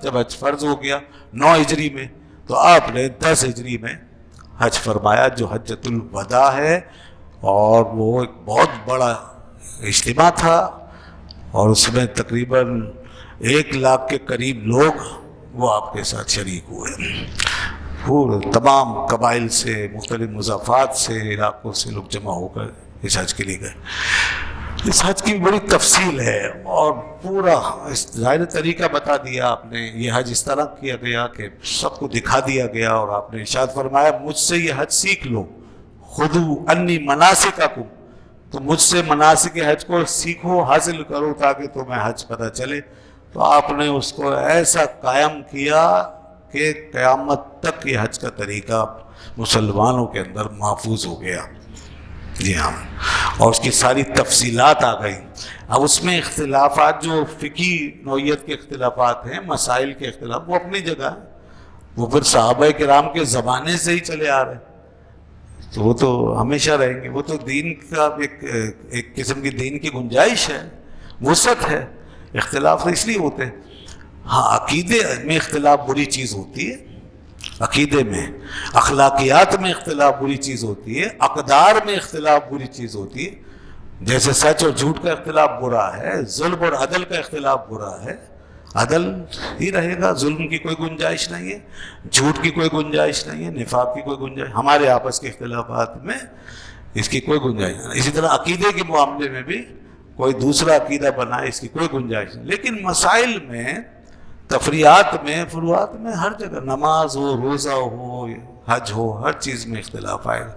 جب حج فرض ہو گیا 9 ہجری میں، تو آپ نے 10 ہجری میں حج فرمایا جو حجۃ الوداع ہے، اور وہ ایک بہت بڑا اجتماع تھا، اور اس میں تقریباً 1 لاکھ کے قریب لوگ وہ آپ کے ساتھ شریک ہوئے، پورے تمام قبائل سے، مختلف مضافات سے، علاقوں سے لوگ جمع ہو کر اس حج کے لیے گئے۔ اس حج کی بڑی تفصیل ہے، اور پورا ظاہر طریقہ بتا دیا آپ نے۔ یہ حج اس طرح کیا گیا کہ سب کو دکھا دیا گیا، اور آپ نے ارشاد فرمایا مجھ سے یہ حج سیکھ لو، خذوا انی مناسککم، تو مجھ سے مناسک حج کو سیکھو، حاصل کرو، تاکہ تمہیں حج پتہ چلے۔ تو آپ نے اس کو ایسا قائم کیا کہ قیامت تک یہ حج کا طریقہ مسلمانوں کے اندر محفوظ ہو گیا۔ جی ہاں، اور اس کی ساری تفصیلات آ گئی۔ اب اس میں اختلافات جو فقہی نوعیت کے اختلافات ہیں، مسائل کے اختلاف، وہ اپنی جگہ ہیں، وہ پھر صحابہ کرام کے زمانے سے ہی چلے آ رہے ہیں، تو وہ تو ہمیشہ رہیں گے۔ وہ تو دین کا ایک قسم کی دین کی گنجائش ہے، وسعت ہے، اختلاف اس لیے ہوتے ہیں۔ ہاں، عقیدے میں اختلاف بری چیز ہوتی ہے، عقیدے میں، اخلاقیات میں اختلاف بری چیز ہوتی ہے، اقدار میں اختلاف بری چیز ہوتی ہے۔ جیسے سچ اور جھوٹ کا اختلاف برا ہے، ظلم اور عدل کا اختلاف برا ہے، عدل ہی رہے گا، ظلم کی کوئی گنجائش نہیں ہے، جھوٹ کی کوئی گنجائش نہیں ہے، نفاق کی کوئی گنجائش، ہمارے آپس کے اختلافات میں اس کی کوئی گنجائش نہیں۔ اسی طرح عقیدے کے معاملے میں بھی کوئی دوسرا عقیدہ بنائے، اس کی کوئی گنجائش نہیں۔ لیکن مسائل میں، تفریعات میں، فروعات میں، ہر جگہ، نماز ہو، روزہ ہو، حج ہو، ہر چیز میں اختلاف آئے گا۔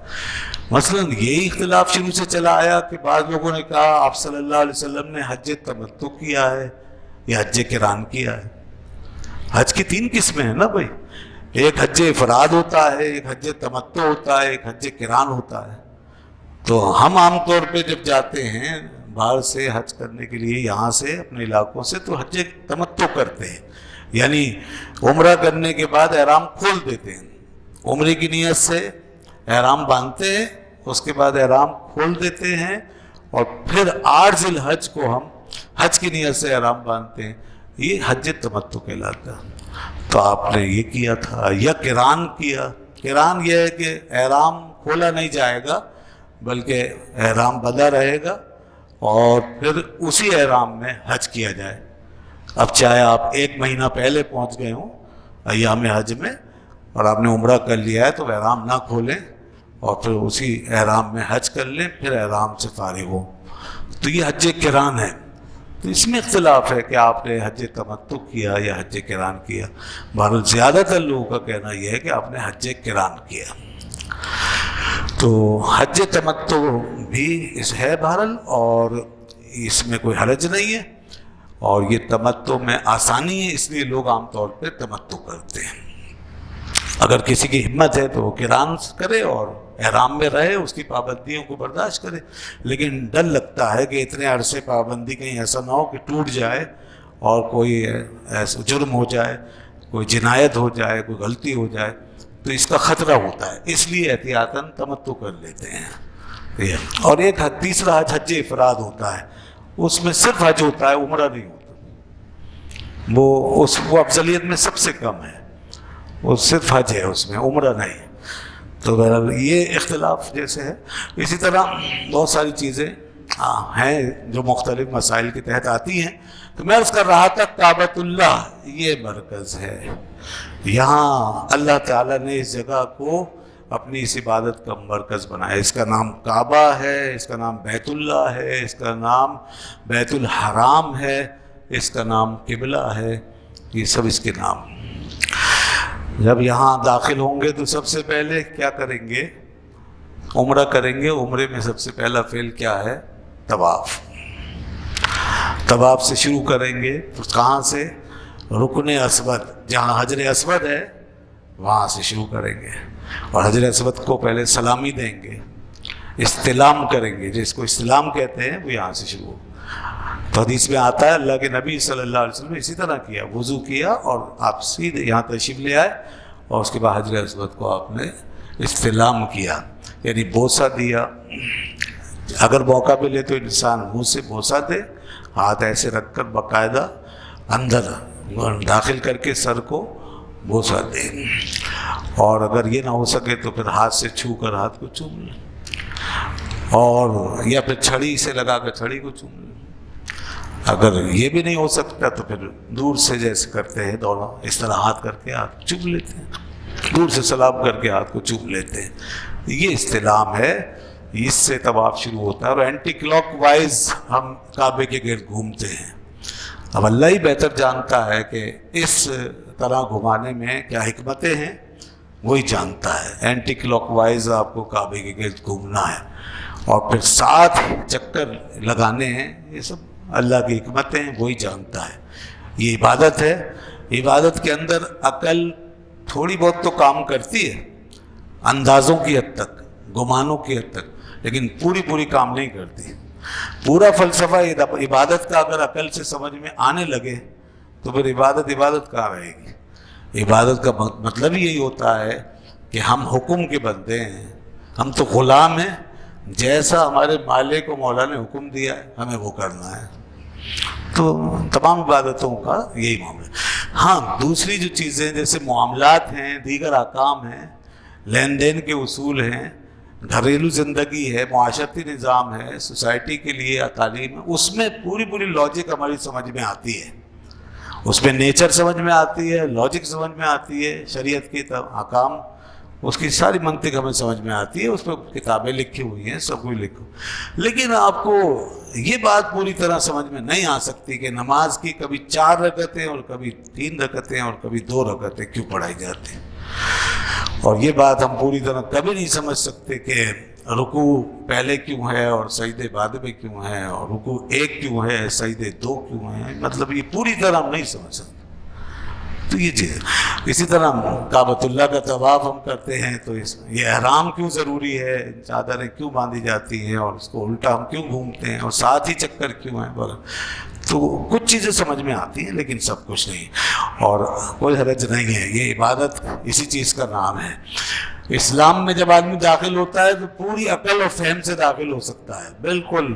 مثلاً یہی اختلاف شروع سے چلا آیا کہ بعض لوگوں نے کہا آپ صلی اللہ علیہ وسلم نے حج تمتع کیا ہے یا حج قران کیا ہے۔ حج کی 3 قسمیں ہیں نا بھائی، ایک حج افراد ہوتا ہے، ایک حج تمتع ہوتا ہے، ایک حج قران ہوتا ہے۔ تو ہم عام طور پہ جب جاتے ہیں باہر سے حج کرنے کے لیے، یہاں سے اپنے علاقوں سے، تو حج تمتع کرتے ہیں، یعنی عمرہ کرنے کے بعد احرام کھول دیتے ہیں، عمرے کی نیت سے احرام باندھتے ہیں، اس کے بعد احرام کھول دیتے ہیں، اور پھر 8 ذی الحج کو ہم حج کی نیت سے احرام باندھتے ہیں، یہ حج تمتع کہلاتا ہے۔ تو آپ نے یہ کیا تھا، یا قران کیا۔ قران یہ ہے کہ احرام کھولا نہیں جائے گا، بلکہ احرام بندھا رہے گا، اور پھر اسی احرام میں حج کیا جائے۔ اب چاہے آپ 1 مہینہ پہلے پہنچ گئے ہوں ایام حج میں، اور آپ نے عمرہ کر لیا ہے، تو احرام نہ کھولیں، اور پھر اسی احرام میں حج کر لیں، پھر احرام سے فارغ ہو۔ تو یہ حج قران ہے۔ تو اس میں اختلاف ہے کہ آپ نے حج تمتع کیا یا حج قران کیا۔ بہرحال زیادہ تر لوگوں کا کہنا یہ ہے کہ آپ نے حج قران کیا۔ تو حج تمتع بھی اس ہے بہرحال، اور اس میں کوئی حرج نہیں ہے، اور یہ تمتع میں آسانی ہے، اس لیے لوگ عام طور پہ تمتع کرتے ہیں۔ اگر کسی کی ہمت ہے تو وہ قران کرے اور احرام میں رہے، اس کی پابندیوں کو برداشت کرے، لیکن ڈر لگتا ہے کہ اتنے عرصے پابندی کہیں ایسا نہ ہو کہ ٹوٹ جائے اور کوئی ایسا جرم ہو جائے، کوئی جنایت ہو جائے، کوئی غلطی ہو جائے، تو اس کا خطرہ ہوتا ہے، اس لیے احتیاطاً تمتع کر لیتے ہیں۔ اور ایک تیسرا حج حج افراد ہوتا ہے، اس میں صرف حج ہوتا ہے، عمرہ نہیں ہوتا، وہ افضلیت میں سب سے کم ہے، وہ صرف حج ہے، اس میں عمرہ نہیں۔ تو بہرحال یہ اختلاف جیسے ہے، اسی طرح بہت ساری چیزیں ہیں جو مختلف مسائل کے تحت آتی ہیں۔ تو میں عرض کر رہا تھا کعبۃ اللہ یہ مرکز ہے، یہاں اللہ تعالیٰ نے اس جگہ کو اپنی اس عبادت کا مرکز بنایا۔ اس کا نام کعبہ ہے، اس کا نام بیت اللہ ہے، اس کا نام بیت الحرام ہے، اس کا نام قبلہ ہے، یہ سب اس کے نام۔ جب یہاں داخل ہوں گے تو سب سے پہلے کیا کریں گے؟ عمرہ کریں گے۔ عمرے میں سب سے پہلا فعل کیا ہے؟ طواف۔ طواف سے شروع کریں گے، کہاں سے؟ رکن اسود، جہاں حجر اسود ہے وہاں سے شروع کریں گے، اور حجر اسود کو پہلے سلامی دیں گے، استلام کریں گے، جس کو استلام کہتے ہیں، وہ یہاں سے شروع ہو۔ تو حدیث میں آتا ہے اللہ کے نبی صلی اللہ علیہ وسلم نے اسی طرح کیا، وضو کیا اور آپ سیدھے یہاں تشریف لے آئے، اور اس کے بعد حجر اسود کو آپ نے استلام کیا، یعنی بوسہ دیا۔ اگر موقع ملے تو انسان منہ سے بوسہ دے، ہاتھ ایسے رکھ کر باقاعدہ اندر داخل کر کے سر کو بوسہ دیں، اور اگر یہ نہ ہو سکے تو پھر ہاتھ سے چھو کر ہاتھ کو چوم لیں، اور یا پھر چھڑی سے لگا کر چھڑی کو چوم لیں۔ اگر یہ بھی نہیں ہو سکتا تو پھر دور سے جیسے کرتے ہیں دونوں اس طرح ہاتھ کر کے ہاتھ چوم لیتے ہیں، دور سے سلام کر کے ہاتھ کو چوم لیتے ہیں۔ یہ استلام ہے، اس سے طواف شروع ہوتا ہے، اور اینٹی کلاک وائز ہم کعبے کے گرد گھومتے ہیں۔ اب اللہ ہی بہتر جانتا ہے کہ اس طرح گھمانے میں کیا حکمتیں ہیں، وہی جانتا ہے۔ اینٹی کلاک وائز آپ کو کعبے کے گرد گھومنا ہے، اور پھر 7 چکر لگانے ہیں، یہ سب اللہ کی حکمتیں ہیں، وہی جانتا ہے۔ یہ عبادت ہے، عبادت کے اندر عقل تھوڑی بہت تو کام کرتی ہے، اندازوں کی حد تک، گمانوں کی حد تک، لیکن پوری کام نہیں کرتی۔ پورا فلسفہ عبادت کا اگر عقل سے سمجھ میں آنے لگے تو پھر عبادت کہاں رہے گی؟ عبادت کا مطلب یہی ہوتا ہے کہ ہم حکم کے بندے ہیں، ہم تو غلام ہیں، جیسا ہمارے مالک کو مولا نے حکم دیا ہے ہمیں وہ کرنا ہے۔ تو تمام عبادتوں کا یہی معاملہ۔ ہاں، دوسری جو چیزیں جیسے معاملات ہیں، دیگر احکام ہیں، لین دین کے اصول ہیں، گھریلو زندگی ہے، معاشرتی نظام ہے، سوسائٹی کے لیے تعلیم ہے، اس میں پوری لاجک ہماری سمجھ میں آتی ہے، اس میں نیچر سمجھ میں آتی ہے، لاجک سمجھ میں آتی ہے، شریعت کے احکام، اس کی ساری منطق ہمیں سمجھ میں آتی ہے، اس پہ کتابیں لکھی ہوئی ہیں، سب کچھ لکھو۔ لیکن آپ کو یہ بات پوری طرح سمجھ میں نہیں آ سکتی کہ نماز کی کبھی 4 رکعتیں اور کبھی 3 رکعتیں اور کبھی 2 رکعتیں کیوں پڑھائی جاتی ہیں، اور یہ بات ہم پوری طرح کبھی نہیں سمجھ سکتے کہ رکوع پہلے کیوں ہے اور سجدے بعد میں کیوں ہے، اور رکوع 1 کیوں ہے، سجدے 2 کیوں ہیں، مطلب یہ پوری طرح ہم نہیں سمجھ سکتے۔ تو یہ چیز، اسی طرح کعبۃ اللہ کا طواف ہم کرتے ہیں تو یہ احرام کیوں ضروری ہے، چادریں کیوں باندھی جاتی ہیں، اور اس کو الٹا ہم کیوں گھومتے ہیں، اور 7 ہی چکر کیوں ہیں، تو کچھ چیزیں سمجھ میں آتی ہیں لیکن سب کچھ نہیں، اور کوئی حرج نہیں ہے۔ یہ عبادت اسی چیز کا نام ہے۔ اسلام میں جب آدمی داخل ہوتا ہے تو پوری عقل اور فہم سے داخل ہو سکتا ہے، بالکل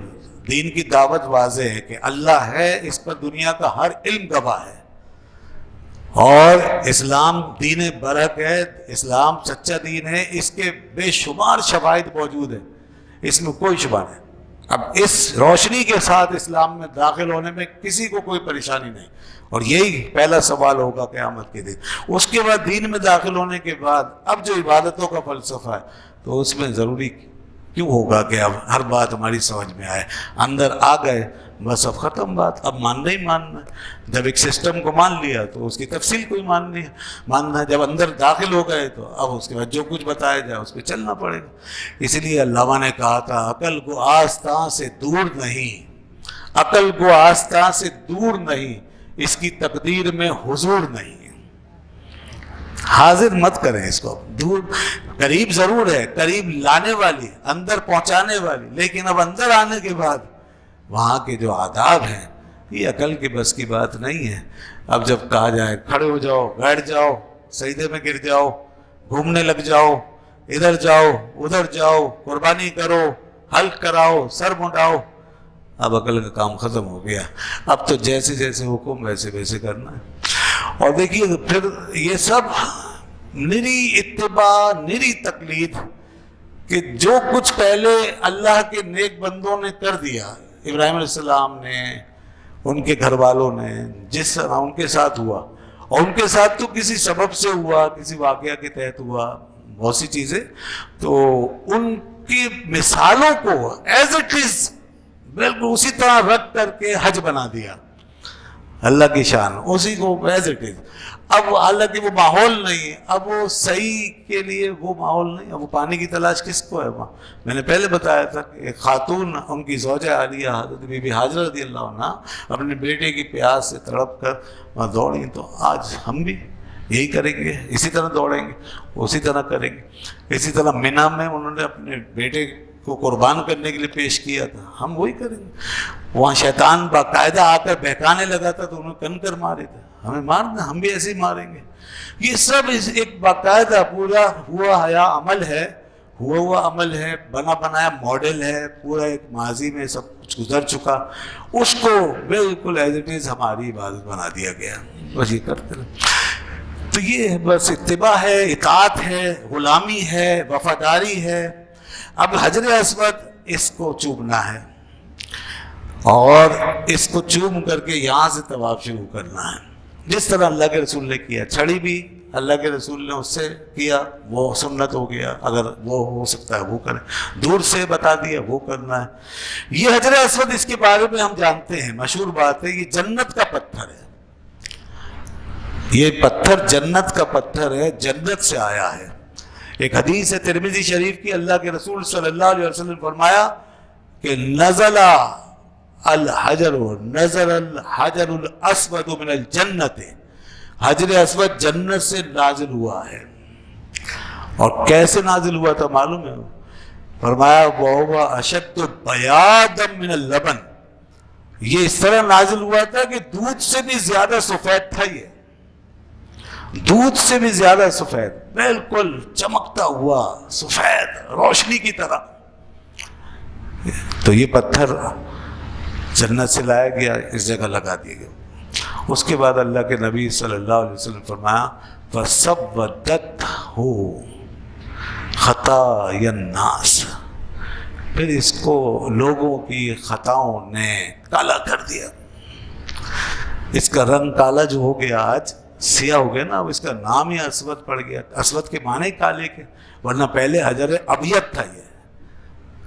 دین کی دعوت واضح ہے کہ اللہ ہے، اس پر دنیا کا ہر علم گواہ ہے، اور اسلام دین برحق ہے، اسلام سچا دین ہے، اس کے بے شمار شواہد موجود ہیں، اس میں کوئی شبہ نہیں۔ اب اس روشنی کے ساتھ اسلام میں داخل ہونے میں کسی کو کوئی پریشانی نہیں، اور یہی پہلا سوال ہوگا قیامت کے دن۔ اس کے بعد دین میں داخل ہونے کے بعد اب جو عبادتوں کا فلسفہ ہے تو اس میں ضروری کیوں ہوگا کہ اب ہر بات ہماری سمجھ میں آئے، اندر آ گئے بس اب ختم بات، اب ماننا ہی ماننا ہے۔ جب ایک سسٹم کو مان لیا تو اس کی تفصیل کوئی ماننا ہے، جب اندر داخل ہو گئے تو اب اس کے بعد جو کچھ بتایا جائے اس پہ چلنا پڑے گا۔ اسی لیے علامہ نے کہا تھا، عقل کو آستاں سے دور نہیں، عقل کو آستاں سے دور نہیں، اس کی تقدیر میں حضور نہیں۔ حاضر مت کریں اس کو، دور قریب ضرور ہے، قریب لانے والی، اندر پہنچانے والی، لیکن اب اندر آنے کے بعد وہاں کے جو آداب ہیں یہ عقل کے بس کی بات نہیں ہے۔ اب جب کہا جائے کھڑے ہو جاؤ، بیٹھ جاؤ، سجدے میں گر جاؤ، گھومنے لگ جاؤ، ادھر جاؤ ادھر جاؤ، قربانی کرو، حلق کراؤ، سر منڈاؤ، اب عقل کا کام ختم ہو گیا۔ اب تو جیسے جیسے حکم ویسے ویسے کرنا ہے۔ اور دیکھیے پھر یہ سب نری اتباع، نری تقلید، کہ جو کچھ پہلے اللہ کے نیک بندوں نے کر دیا، ابراہیم علیہ السلام نے، ان کے گھر والوں نے، جس طرح ان کے ساتھ ہوا، اور ان کے ساتھ تو کسی سبب سے ہوا، کسی واقعہ کے تحت ہوا، بہت سی چیزیں، تو ان کی مثالوں کو ایز اٹ از بالکل اسی طرح رکھ کر کے حج بنا دیا، اللہ کی شان اسی کو ایز اٹ از۔ اب حالانکہ وہ ماحول نہیں ہے، اب وہ صحیح کے لیے وہ ماحول نہیں، اب وہ پانی کی تلاش کس کو ہے وہاں؟ میں نے پہلے بتایا تھا کہ ایک خاتون، ان کی زوجہ عالیہ حضرت بی بی حاجرہ رضی اللہ عنہا اپنے بیٹے کی پیاس سے تڑپ کر وہاں دوڑیں، تو آج ہم بھی یہی کریں گے، اسی طرح دوڑیں گے، اسی طرح کریں گے۔ اسی طرح مینا میں انہوں نے اپنے بیٹے کو قربان کرنے کے لیے پیش کیا تھا، ہم وہی کریں گے۔ وہاں شیطان باقاعدہ آ کر بہکانے لگا تھا تو انہوں نے کن کر مارے تھے، ہمیں مارنا، ہم بھی ایسے ہی ماریں گے۔ یہ سب ایک باقاعدہ پورا ہوا حیا عمل ہے، ہوا عمل ہے، بنا بنایا ماڈل ہے، پورا ایک ماضی میں سب کچھ گزر چکا، اس کو بالکل ایز اٹ از ہماری عبادت بنا دیا گیا، بس یہ کرتے رہے۔ تو یہ بس اتباع ہے، اطاعت ہے، غلامی ہے، وفاداری ہے۔ اب حجر اسود اس کو چومنا ہے اور اس کو چوم کر کے یہاں سے طواف شروع کرنا ہے، جس طرح اللہ کے رسول نے کیا۔ چھڑی بھی اللہ کے رسول نے اس سے کیا، وہ سنت ہو گیا، اگر وہ ہو سکتا ہے وہ کریں، دور سے بتا دیا وہ کرنا ہے۔ یہ حجر اسود، اس کے بارے میں ہم جانتے ہیں، مشہور بات ہے، یہ جنت کا پتھر ہے، یہ پتھر جنت کا پتھر ہے، جنت سے آیا ہے۔ ایک حدیث ہے ترمذی شریف کی، اللہ کے رسول صلی اللہ علیہ وسلم نے فرمایا کہ نزل الحجر الاسود من الجنت، حجر اسود جنت سے نازل ہوا ہے۔ اور کیسے نازل ہوا تھا معلوم ہے؟ فرمایا وَهُوَ أَشَدُّ بَيَاضًا مِنَ اللَّبَنِ، یہ اس طرح نازل ہوا تھا کہ دودھ سے بھی زیادہ سفید تھا، یہ دودھ سے بھی زیادہ سفید، بالکل چمکتا ہوا سفید روشنی کی طرح۔ تو یہ پتھر جنت سے لایا گیا، اس جگہ لگا دیا گیا۔ اس کے بعد اللہ کے نبی صلی اللہ علیہ وسلم فرمایا فَسَوَّدَتْهُ خَطَايَا النَّاسِ، پھر اس کو لوگوں کی خطاؤں نے کالا کر دیا، اس کا رنگ کالا جو ہو گیا، آج سیاہ ہو گیا نا، اس کا نام ہی اسود پڑ گیا۔ اسود کے معنی کالے کے، ورنہ پہلے حجر ابیض تھا یہ،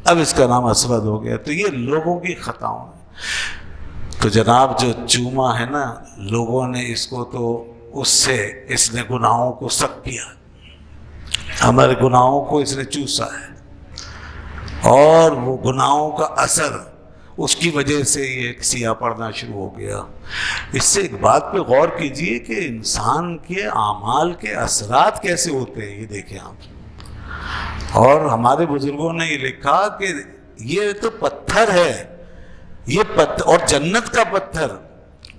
اب اس کا نام اسود ہو گیا۔ تو یہ لوگوں کی خطاؤں ہے۔ تو جناب جو چوما ہے نا لوگوں نے اس کو، تو اس سے اس نے گناہوں کو سک کیا، ہمارے گناہوں کو اس نے چوسا ہے، اور وہ گناہوں کا اثر اس کی وجہ سے یہ سیاہ پڑنا شروع ہو گیا۔ اس سے ایک بات پہ غور کیجئے کہ انسان کے اعمال کے اثرات کیسے ہوتے ہیں، یہ دیکھیں آپ۔ اور ہمارے بزرگوں نے یہ لکھا کہ یہ تو پتھر ہے، یہ پتھر، اور جنت کا پتھر،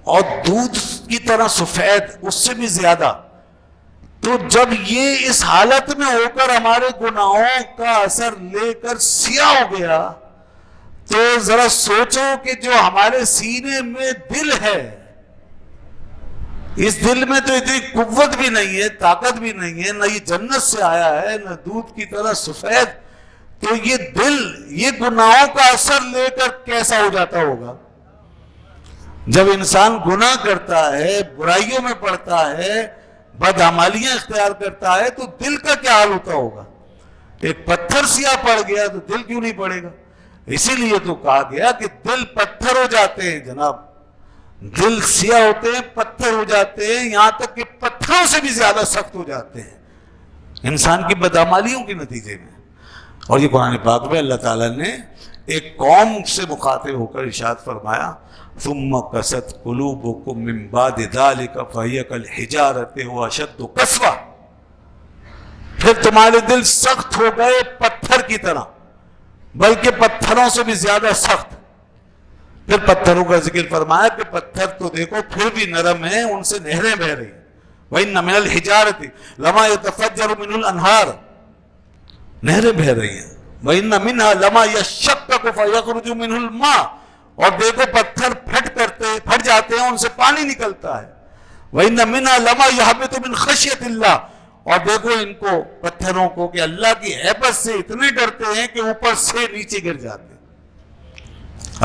اور دودھ کی طرح سفید، اس سے بھی زیادہ۔ تو جب یہ اس حالت میں ہو کر ہمارے گناہوں کا اثر لے کر سیاہ ہو گیا، تو ذرا سوچو کہ جو ہمارے سینے میں دل ہے، اس دل میں تو اتنی قوت بھی نہیں ہے، طاقت بھی نہیں ہے، نہ یہ جنت سے آیا ہے، نہ دودھ کی طرح سفید، تو یہ دل یہ گناہوں کا اثر لے کر کیسا ہو جاتا ہوگا؟ جب انسان گناہ کرتا ہے، برائیوں میں پڑتا ہے، بدعمالیاں اختیار کرتا ہے، تو دل کا کیا حال ہوتا ہوگا؟ ایک پتھر سیاہ پڑ گیا تو دل کیوں نہیں پڑے گا؟ اسی لیے تو کہا گیا کہ دل پتھر ہو جاتے ہیں جناب، دل سیاہ ہوتے ہیں، پتھر ہو جاتے ہیں، یہاں تک کہ پتھروں سے بھی زیادہ سخت ہو جاتے ہیں انسان کی بدعمالیوں کے نتیجے میں۔ اور یہ قرآن پاک میں اللہ تعالیٰ نے ایک قوم سے مخاطب ہو کر ارشاد فرمایا ثم قست قلوبکم من بعد ذلک فہی کالحجارۃ واشد قسوہ، پھر تمہارے دل سخت ہو گئے پتھر کی طرح، بلکہ پتھروں سے بھی زیادہ سخت۔ پھر پتھروں کا ذکر فرمایا کہ پتھر تو دیکھو پھر بھی نرم ہیں، ان سے نہریں بہ رہی ہیں۔ وَإِنَّ مِنَ الْحِجَارَةِ لَمَا يَتَفَجَّرُ مِنْهُ الْأَنْهَارُ، نہریں بہ رہی ہیں۔ وَإِنَّ مِنْهَا لَمَا يَشَّقَّقُ فَيَخْرُجُ مِنْهُ الْمَاءُ، اور دیکھو پتھر پھٹ جاتے ہیں، ان سے پانی نکلتا ہے۔ وَإِنَّ مِنْهَا لَمَا يَهْبِطُ مِنْ خَشْيَةِ اللَّهِ، اور دیکھو ان کو پتھروں کو کہ اللہ کی ہیبت سے اتنے ڈرتے ہیں کہ اوپر سے نیچے گر جاتے ہیں،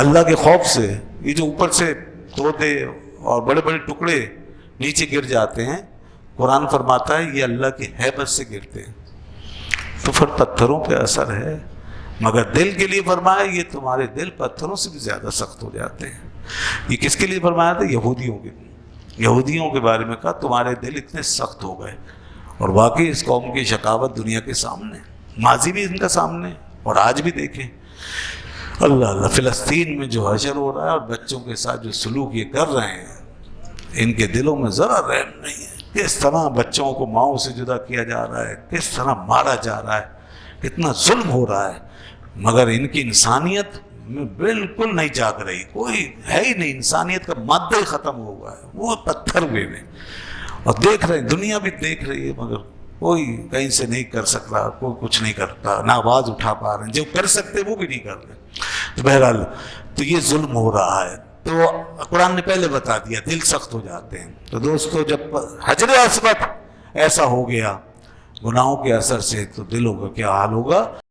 اللہ کے خوف سے۔ یہ جو اوپر سے توتے اور بڑے بڑے ٹکڑے نیچے گر جاتے ہیں، قرآن فرماتا ہے یہ اللہ کی ہیبت سے گرتے ہیں۔ تو پھر پتھروں پہ اثر ہے، مگر دل کے لیے فرمایا یہ تمہارے دل پتھروں سے بھی زیادہ سخت ہو جاتے ہیں۔ یہ کس کے لیے فرمایا تھا؟ یہودیوں کے لیے۔ یہودیوں کے بارے میں کہا تمہارے دل اتنے سخت ہو گئے۔ اور واقعی اس قوم کی شقاوت دنیا کے سامنے، ماضی بھی ان کا سامنے، اور آج بھی دیکھیں اللہ اللہ فلسطین میں جو حشر ہو رہا ہے اور بچوں کے ساتھ جو سلوک یہ کر رہے ہیں، ان کے دلوں میں ذرا رحم نہیں ہے۔ کس طرح بچوں کو ماؤں سے جدا کیا جا رہا ہے، کس طرح مارا جا رہا ہے، کتنا ظلم ہو رہا ہے، مگر ان کی انسانیت میں بالکل نہیں جاگ رہی، کوئی ہے ہی نہیں، انسانیت کا مادہ ہی ختم ہوا ہے، وہ پتھر ہوئے میں۔ اور دیکھ رہے ہیں، دنیا بھی دیکھ رہی ہے، مگر کوئی کہیں سے نہیں کر سکتا، کوئی کچھ نہیں کرتا، نہ آواز اٹھا پا رہے ہیں، جو کر سکتے وہ بھی نہیں کر رہے. تو بہرحال تو یہ ظلم ہو رہا ہے. تو قرآن نے پہلے بتا دیا دل سخت ہو جاتے ہیں. تو دوستو جب حجر اسود ایسا ہو گیا گناہوں کے اثر سے، تو دلوں کا کیا حال ہوگا.